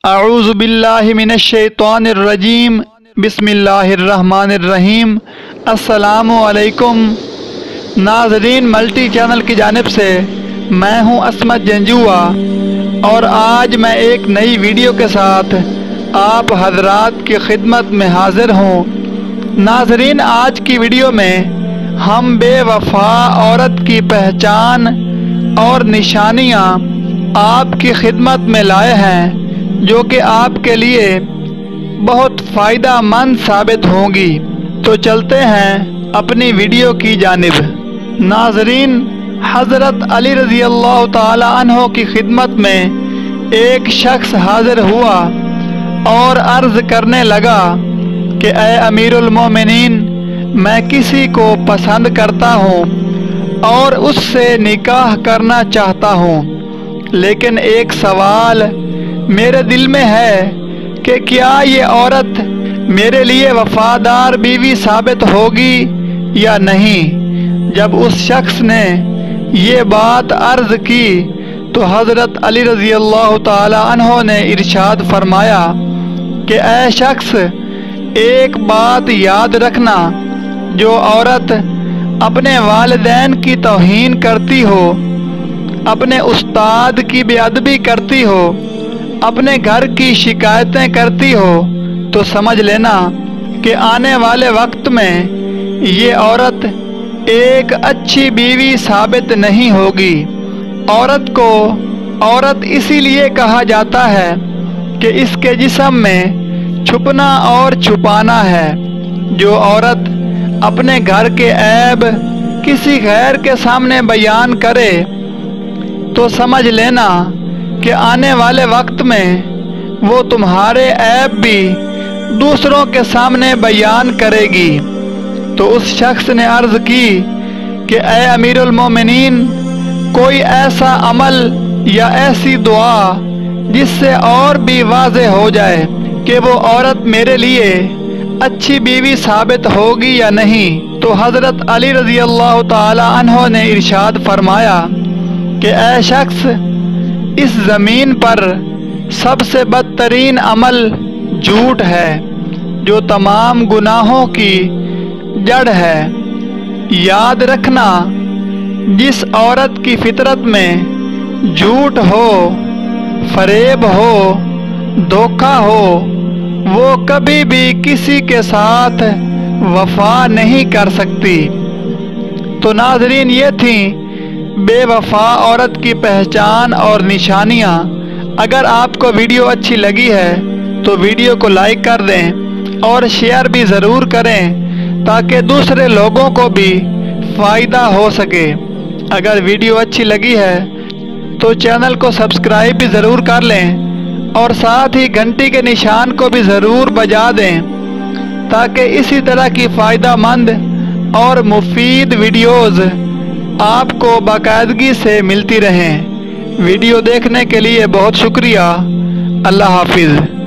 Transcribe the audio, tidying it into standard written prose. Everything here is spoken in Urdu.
اعوذ باللہ من الشیطان الرجیم بسم اللہ الرحمن الرحیم۔ السلام علیکم ناظرین، ملٹی چینل کی جانب سے میں ہوں عصمت جنجوعہ اور آج میں ایک نئی ویڈیو کے ساتھ آپ حضرات کی خدمت میں حاضر ہوں۔ ناظرین، آج کی ویڈیو میں ہم بے وفا عورت کی پہچان اور نشانیاں آپ کی خدمت میں لائے ہیں جو کہ آپ کے لیے بہت فائدہ مند ثابت ہوں گی۔ تو چلتے ہیں اپنی ویڈیو کی جانب۔ ناظرین، حضرت علی رضی اللہ تعالی عنہ کی خدمت میں ایک شخص حاضر ہوا اور عرض کرنے لگا کہ اے امیر المومنین، میں کسی کو پسند کرتا ہوں اور اس سے نکاح کرنا چاہتا ہوں، لیکن ایک سوال میرے دل میں ہے کہ کیا یہ عورت میرے لیے وفادار بیوی ثابت ہوگی یا نہیں۔ جب اس شخص نے یہ بات عرض کی تو حضرت علی رضی اللہ تعالی عنہ نے ارشاد فرمایا کہ اے شخص، ایک بات یاد رکھنا، جو عورت اپنے والدین کی توہین کرتی ہو، اپنے استاد کی بے ادبی کرتی ہو، اپنے گھر کی شکایتیں کرتی ہو، تو سمجھ لینا کہ آنے والے وقت میں یہ عورت ایک اچھی بیوی ثابت نہیں ہوگی۔ عورت کو عورت اسی لیے کہا جاتا ہے کہ اس کے جسم میں چھپنا اور چھپانا ہے۔ جو عورت اپنے گھر کے عیب کسی غیر کے سامنے بیان کرے تو سمجھ لینا کہ آنے والے وقت میں وہ تمہارے عیب بھی دوسروں کے سامنے بیان کرے گی۔ تو اس شخص نے عرض کی کہ اے امیر المومنین، کوئی ایسا عمل یا ایسی دعا جس سے اور بھی واضح ہو جائے کہ وہ عورت میرے لیے اچھی بیوی ثابت ہوگی یا نہیں۔ تو حضرت علی رضی اللہ تعالی عنہ نے ارشاد فرمایا کہ اے شخص، اس زمین پر سب سے بدترین عمل جھوٹ ہے، جو تمام گناہوں کی جڑ ہے۔ یاد رکھنا، جس عورت کی فطرت میں جھوٹ ہو، فریب ہو، دھوکہ ہو، وہ کبھی بھی کسی کے ساتھ وفا نہیں کر سکتی۔ تو ناظرین، یہ تھیں بے وفا عورت کی پہچان اور نشانیاں۔ اگر آپ کو ویڈیو اچھی لگی ہے تو ویڈیو کو لائک کر دیں اور شیئر بھی ضرور کریں تاکہ دوسرے لوگوں کو بھی فائدہ ہو سکے۔ اگر ویڈیو اچھی لگی ہے تو چینل کو سبسکرائب بھی ضرور کر لیں اور ساتھ ہی گھنٹی کے نشان کو بھی ضرور بجا دیں تاکہ اسی طرح کی فائدہ مند اور مفید ویڈیوز آپ کو باقاعدگی سے ملتی رہیں۔ ویڈیو دیکھنے کے لیے بہت شکریہ۔ اللہ حافظ۔